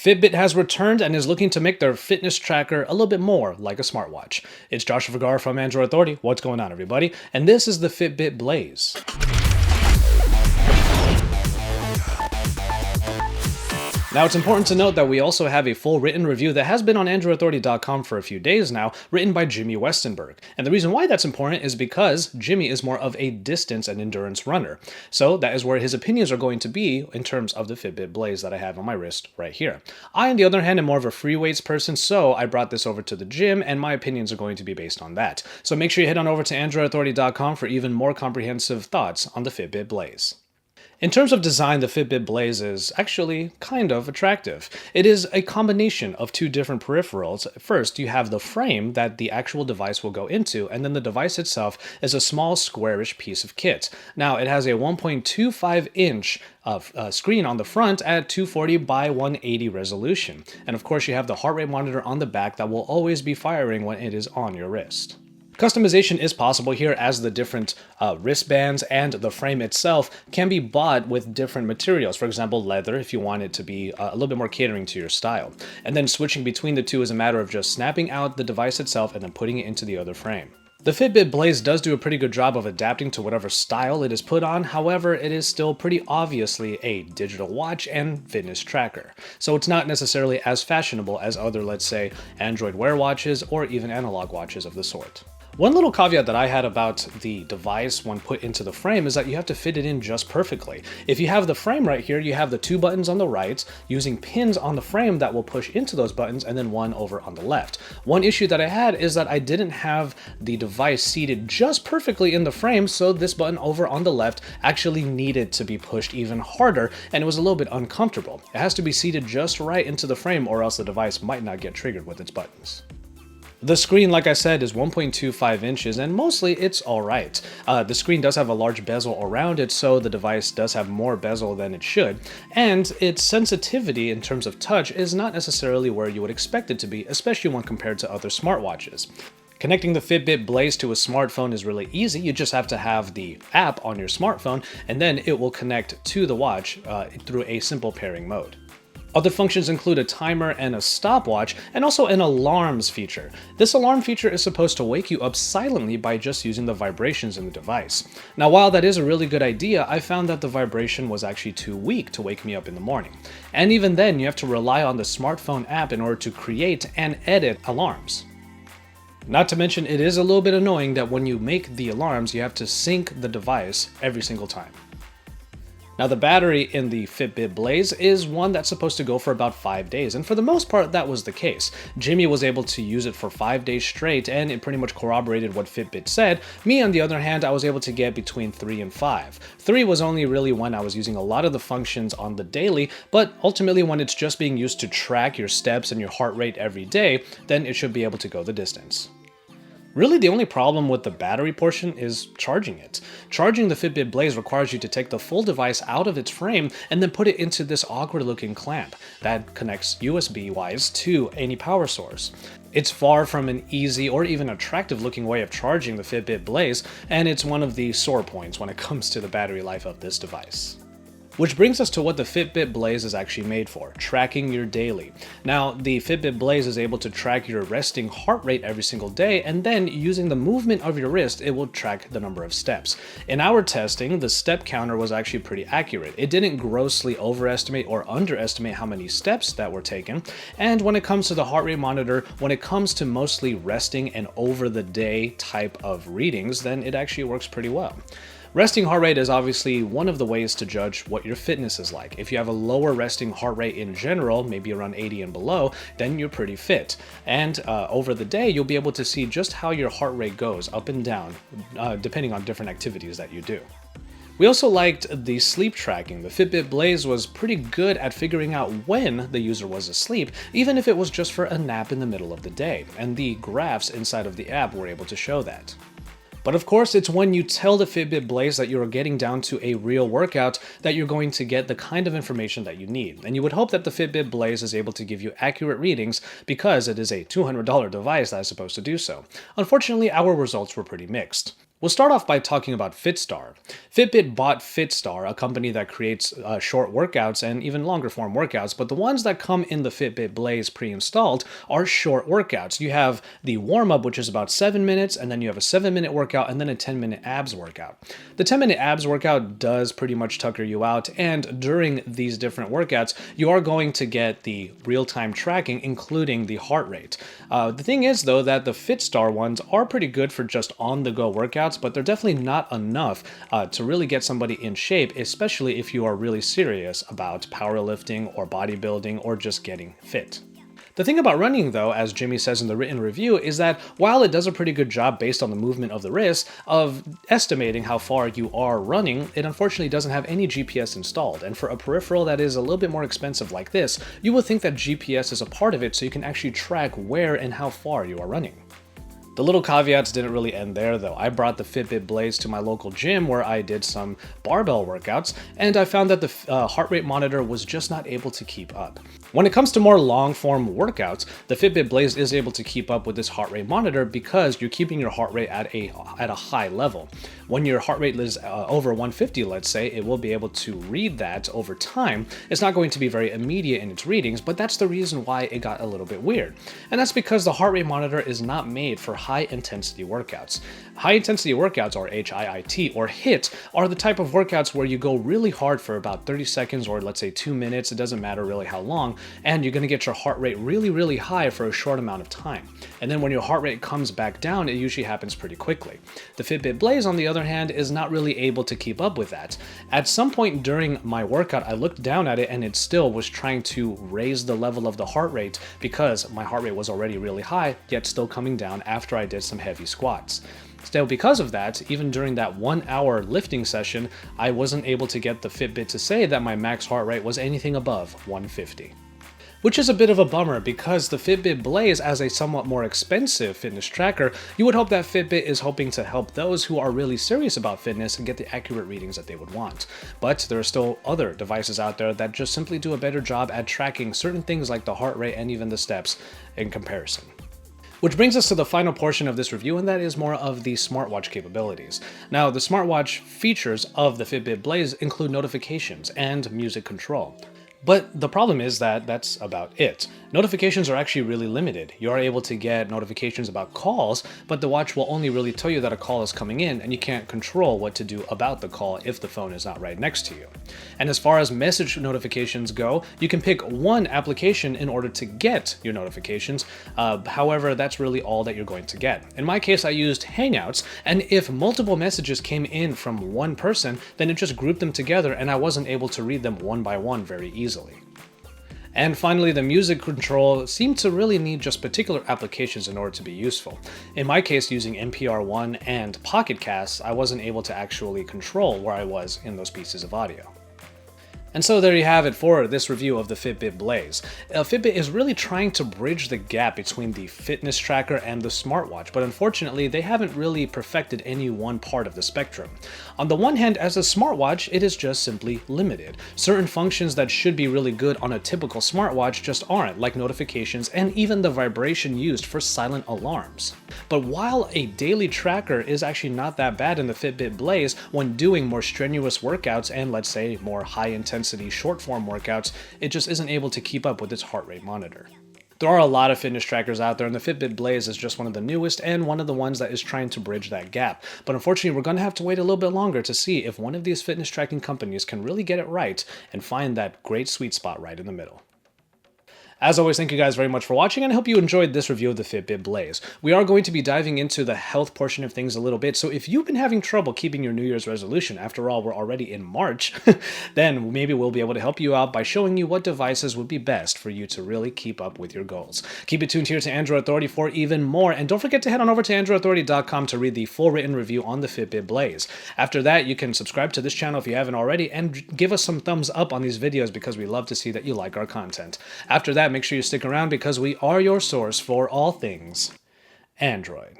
Fitbit has returned and is looking to make their fitness tracker a little bit more like a smartwatch. It's Joshua Vergara from Android Authority. What's going on, everybody? And this is the Fitbit Blaze. Now, it's important to note that we also have a full written review that has been on AndroidAuthority.com for a few days now, written by Jimmy Westenberg. And the reason why that's important is because Jimmy is more of a distance and endurance runner. So that is where his opinions are going to be in terms of the Fitbit Blaze that I have on my wrist right here. I, on the other hand, am more of a free weights person, so I brought this over to the gym, and my opinions are going to be based on that. So make sure you head on over to AndroidAuthority.com for even more comprehensive thoughts on the Fitbit Blaze. In terms of design, the Fitbit Blaze is actually kind of attractive. It is a combination of two different peripherals. First, you have the frame that the actual device will go into, and then the device itself is a small squarish piece of kit. Now, it has a 1.25-inch screen on the front at 240 by 180 resolution. And of course, you have the heart rate monitor on the back that will always be firing when it is on your wrist. Customization is possible here, as the different wristbands and the frame itself can be bought with different materials. For example, leather if you want it to be a little bit more catering to your style. And then switching between the two is a matter of just snapping out the device itself and then putting it into the other frame. The Fitbit Blaze does do a pretty good job of adapting to whatever style it is put on. However, it is still pretty obviously a digital watch and fitness tracker. So it's not necessarily as fashionable as other, let's say, Android Wear watches or even analog watches of the sort. One little caveat that I had about the device when put into the frame is that you have to fit it in just perfectly. If you have the frame right here, you have the two buttons on the right using pins on the frame that will push into those buttons, and then one over on the left. One issue that I had is that I didn't have the device seated just perfectly in the frame, so this button over on the left actually needed to be pushed even harder, and it was a little bit uncomfortable. It has to be seated just right into the frame, or else the device might not get triggered with its buttons. The screen, like I said, is 1.25 inches, and mostly it's alright. The screen does have a large bezel around it, so the device does have more bezel than it should, and its sensitivity in terms of touch is not necessarily where you would expect it to be, especially when compared to other smartwatches. Connecting the Fitbit Blaze to a smartphone is really easy. You just have to have the app on your smartphone, and then it will connect to the watch through a simple pairing mode. Other functions include a timer and a stopwatch, and also an alarms feature. This alarm feature is supposed to wake you up silently by just using the vibrations in the device. Now, while that is a really good idea, I found that the vibration was actually too weak to wake me up in the morning. And even then, you have to rely on the smartphone app in order to create and edit alarms. Not to mention, it is a little bit annoying that when you make the alarms, you have to sync the device every single time. Now, the battery in the Fitbit Blaze is one that's supposed to go for about 5 days, and for the most part that was the case. Jimmy was able to use it for 5 days straight, and it pretty much corroborated what Fitbit said. Me, on the other hand, I was able to get between 3 and 5. 3 was only really when I was using a lot of the functions on the daily, but ultimately when it's just being used to track your steps and your heart rate every day, then it should be able to go the distance. Really, the only problem with the battery portion is charging it. Charging the Fitbit Blaze requires you to take the full device out of its frame and then put it into this awkward looking clamp that connects USB-wise to any power source. It's far from an easy or even attractive looking way of charging the Fitbit Blaze, and it's one of the sore points when it comes to the battery life of this device. Which brings us to what the Fitbit Blaze is actually made for, tracking your daily. Now, the Fitbit Blaze is able to track your resting heart rate every single day, and then using the movement of your wrist, it will track the number of steps. In our testing, the step counter was actually pretty accurate. It didn't grossly overestimate or underestimate how many steps that were taken. And when it comes to the heart rate monitor, when it comes to mostly resting and over the day type of readings, then it actually works pretty well. Resting heart rate is obviously one of the ways to judge what your fitness is like. If you have a lower resting heart rate in general, maybe around 80 and below, then you're pretty fit. And over the day, you'll be able to see just how your heart rate goes up and down, depending on different activities that you do. We also liked the sleep tracking. The Fitbit Blaze was pretty good at figuring out when the user was asleep, even if it was just for a nap in the middle of the day, and the graphs inside of the app were able to show that. But of course, it's when you tell the Fitbit Blaze that you're getting down to a real workout that you're going to get the kind of information that you need. And you would hope that the Fitbit Blaze is able to give you accurate readings because it is a $200 device that is supposed to do so. Unfortunately, our results were pretty mixed. We'll start off by talking about Fitstar. Fitbit bought Fitstar, a company that creates short workouts and even longer form workouts, but the ones that come in the Fitbit Blaze pre-installed are short workouts. You have the warm-up, which is about 7 minutes, and then you have a 7-minute workout, and then a 10-minute abs workout. The 10-minute abs workout does pretty much tucker you out, and during these different workouts, you are going to get the real-time tracking, including the heart rate. The thing is, though, that the Fitstar ones are pretty good for just on-the-go workouts, but they're definitely not enough to really get somebody in shape, especially if you are really serious about powerlifting or bodybuilding or just getting fit. The thing about running, though, as Jimmy says in the written review, is that while it does a pretty good job based on the movement of the wrist of estimating how far you are running, it unfortunately doesn't have any GPS installed. And for a peripheral that is a little bit more expensive like this, you would think that GPS is a part of it so you can actually track where and how far you are running. The little caveats didn't really end there, though. I brought the Fitbit Blaze to my local gym where I did some barbell workouts, and I found that the heart rate monitor was just not able to keep up. When it comes to more long-form workouts, the Fitbit Blaze is able to keep up with this heart rate monitor because you're keeping your heart rate at a high level. When your heart rate is over 150, let's say, it will be able to read that over time. It's not going to be very immediate in its readings, but that's the reason why it got a little bit weird. And that's because the heart rate monitor is not made for high-intensity workouts. High-intensity workouts, or HIIT, or HIIT, are the type of workouts where you go really hard for about 30 seconds or let's say 2 minutes, it doesn't matter really how long, and you're going to get your heart rate really, really high for a short amount of time. And then when your heart rate comes back down, it usually happens pretty quickly. The Fitbit Blaze, on the other hand, is not really able to keep up with that. At some point during my workout, I looked down at it and it still was trying to raise the level of the heart rate because my heart rate was already really high, yet still coming down after I did some heavy squats. Still, because of that, even during that 1 hour lifting session, I wasn't able to get the Fitbit to say that my max heart rate was anything above 150. Which is a bit of a bummer because the Fitbit Blaze, as a somewhat more expensive fitness tracker, you would hope that Fitbit is hoping to help those who are really serious about fitness and get the accurate readings that they would want. But there are still other devices out there that just simply do a better job at tracking certain things like the heart rate and even the steps in comparison. Which brings us to the final portion of this review, and that is more of the smartwatch capabilities. Now, the smartwatch features of the Fitbit Blaze include notifications and music control. But the problem is that that's about it. Notifications are actually really limited. You are able to get notifications about calls, but the watch will only really tell you that a call is coming in, and you can't control what to do about the call if the phone is not right next to you. And as far as message notifications go, you can pick one application in order to get your notifications. However, that's really all that you're going to get. In my case, I used Hangouts, and if multiple messages came in from one person, then it just grouped them together, and I wasn't able to read them one by one very easily. And finally, the music control seemed to really need just particular applications in order to be useful. In my case, using NPR One and Pocket Casts, I wasn't able to actually control where I was in those pieces of audio. And so there you have it for this review of the Fitbit Blaze. Fitbit is really trying to bridge the gap between the fitness tracker and the smartwatch, but unfortunately they haven't really perfected any one part of the spectrum. On the one hand, as a smartwatch, it is just simply limited. Certain functions that should be really good on a typical smartwatch just aren't, like notifications and even the vibration used for silent alarms. But while a daily tracker is actually not that bad in the Fitbit Blaze when doing more strenuous workouts and, let's say, more high-intensity short-form workouts, it just isn't able to keep up with its heart rate monitor. There are a lot of fitness trackers out there, and the Fitbit Blaze is just one of the newest and one of the ones that is trying to bridge that gap. But unfortunately, we're going to have to wait a little bit longer to see if one of these fitness tracking companies can really get it right and find that great sweet spot right in the middle. As always, thank you guys very much for watching, and I hope you enjoyed this review of the Fitbit Blaze. We are going to be diving into the health portion of things a little bit, so if you've been having trouble keeping your New Year's resolution, after all, we're already in March, then maybe we'll be able to help you out by showing you what devices would be best for you to really keep up with your goals. Keep it tuned here to Android Authority for even more, and don't forget to head on over to AndroidAuthority.com to read the full written review on the Fitbit Blaze. After that, you can subscribe to this channel if you haven't already, and give us some thumbs up on these videos because we love to see that you like our content. After that, make sure you stick around because we are your source for all things Android.